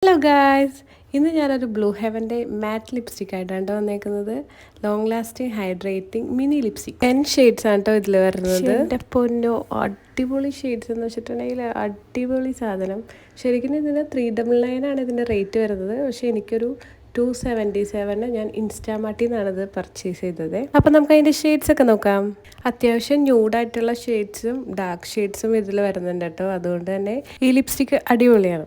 Hello guys, ഇന്ന് ഞാനൊരു blue ഹെവൻ്റെ മാറ്റ് lipstick ആയിട്ടാണ് വന്നേക്കുന്നത്. Long lasting hydrating mini lipstick 10 shades ആണ് കേട്ടോ ഇതിൽ വരുന്നത്. എൻ്റെ പൊന്നോ, അടിപൊളി ഷെയ്ഡ്സ് എന്ന് വെച്ചിട്ടുണ്ടെങ്കിൽ അടിപൊളി സാധനം. ശരിക്കും ഇതിന് 399 ആണ് ഇതിൻ്റെ റേറ്റ് വരുന്നത്. പക്ഷേ എനിക്കൊരു 277 ഞാൻ ഇൻസ്റ്റാമാർട്ടിൽ നിന്നാണ് ഇത് പർച്ചേസ് ചെയ്തത്. അപ്പം നമുക്ക് അതിൻ്റെ ഷെയ്ഡ്സ് ഒക്കെ നോക്കാം. അത്യാവശ്യം ന്യൂഡായിട്ടുള്ള ഷെയ്ഡ്സും ഡാർക്ക് ഷെയ്ഡ്സും ഇതിൽ വരുന്നുണ്ട് കേട്ടോ. അതുകൊണ്ട് തന്നെ ഈ ലിപ്സ്റ്റിക് അടിപൊളിയാണ്.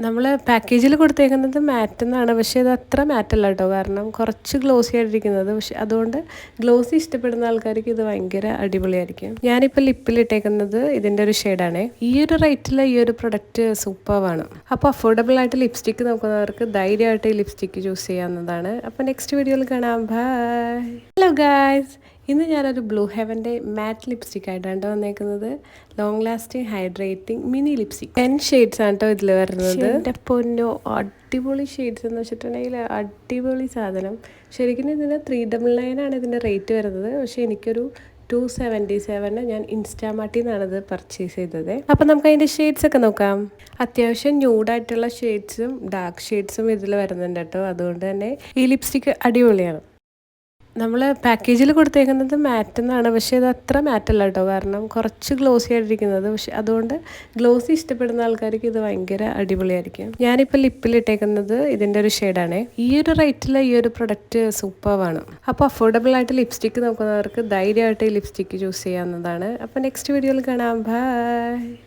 നമ്മൾ പാക്കേജിൽ കൊടുത്തേക്കുന്നത് മാറ്റ് എന്നാണ്, പക്ഷേ ഇത് അത്ര മാറ്റല്ല കേട്ടോ. കാരണം കുറച്ച് ഗ്ലോസി ആയിട്ടിരിക്കുന്നത്. പക്ഷെ അതുകൊണ്ട് ഗ്ലോസി ഇഷ്ടപ്പെടുന്ന ആൾക്കാർക്ക് ഇത് ഭയങ്കര അടിപൊളിയായിരിക്കും. ഞാനിപ്പോൾ ലിപ്പിലിട്ടേക്കുന്നത് ഇതിൻ്റെ ഒരു ഷെയ്ഡാണ്. ഈ ഒരു റേറ്റിൽ ഈ ഒരു പ്രൊഡക്റ്റ് സൂപ്പറാണ്. അപ്പോൾ അഫോർഡബിൾ ആയിട്ട് ലിപ്സ്റ്റിക്ക് നോക്കുന്നവർക്ക് ധൈര്യമായിട്ട് ഈ ലിപ്സ്റ്റിക്ക് ചൂസ് ചെയ്യാവുന്നതാണ്. അപ്പോൾ നെക്സ്റ്റ് വീഡിയോയിൽ കാണാം. ബൈ. ഹലോ ഗായ്സ്, ഇന്ന് ഞാനൊരു ബ്ലൂ ഹെവൻ്റെ മാറ്റ് ലിപ്സ്റ്റിക് ആയിട്ടാണ് വന്നേക്കുന്നത്. Long lasting hydrating mini lipstick 10 shades ആണ് കേട്ടോ ഇതിൽ വരുന്നത്. എൻ്റെ പൊന്നോ, അടിപൊളി ഷെയ്ഡ്സ് എന്ന് വെച്ചിട്ടുണ്ടെങ്കിൽ അടിപൊളി സാധനം. ശരിക്കും ഇതിന് 399 ആണ് ഇതിൻ്റെ റേറ്റ് വരുന്നത്. പക്ഷേ എനിക്കൊരു 277 ഞാൻ ഇൻസ്റ്റാമാർട്ടിൽ നിന്നാണ് ഇത് പർച്ചേസ് ചെയ്തത്. അപ്പം നമുക്ക് അതിൻ്റെ ഷെയ്ഡ്സ് ഒക്കെ നോക്കാം. അത്യാവശ്യം ന്യൂഡായിട്ടുള്ള ഷെയ്ഡ്സും ഡാർക്ക് ഷെയ്ഡ്സും ഇതിൽ വരുന്നുണ്ട് കേട്ടോ. അതുകൊണ്ട് തന്നെ ഈ ലിപ്സ്റ്റിക്ക് അടിപൊളിയാണ്. നമ്മൾ പാക്കേജിൽ കൊടുത്തേക്കുന്നത് മാറ്റ് എന്നാണ്, പക്ഷേ ഇത് അത്ര മാറ്റല്ല കേട്ടോ. കാരണം കുറച്ച് ഗ്ലോസി ആയിട്ടിരിക്കുന്നത്. പക്ഷെ അതുകൊണ്ട് ഗ്ലോസി ഇഷ്ടപ്പെടുന്ന ആൾക്കാർക്ക് ഇത് ഭയങ്കര അടിപൊളിയായിരിക്കും. ഞാനിപ്പോൾ ലിപ്പിലിട്ടേക്കുന്നത് ഇതിൻ്റെ ഒരു ഷെയ്ഡാണ്. ഈ ഒരു റേറ്റിൽ ഈ ഒരു പ്രൊഡക്റ്റ് സൂപ്പറാണ്. അപ്പോൾ അഫോർഡബിൾ ആയിട്ട് ലിപ്സ്റ്റിക്ക് നോക്കുന്നവർക്ക് ധൈര്യമായിട്ട് ഈ ലിപ്സ്റ്റിക്ക് ചൂസ് ചെയ്യാവുന്നതാണ്. അപ്പോൾ നെക്സ്റ്റ് വീഡിയോയിൽ കാണാം. ബൈ.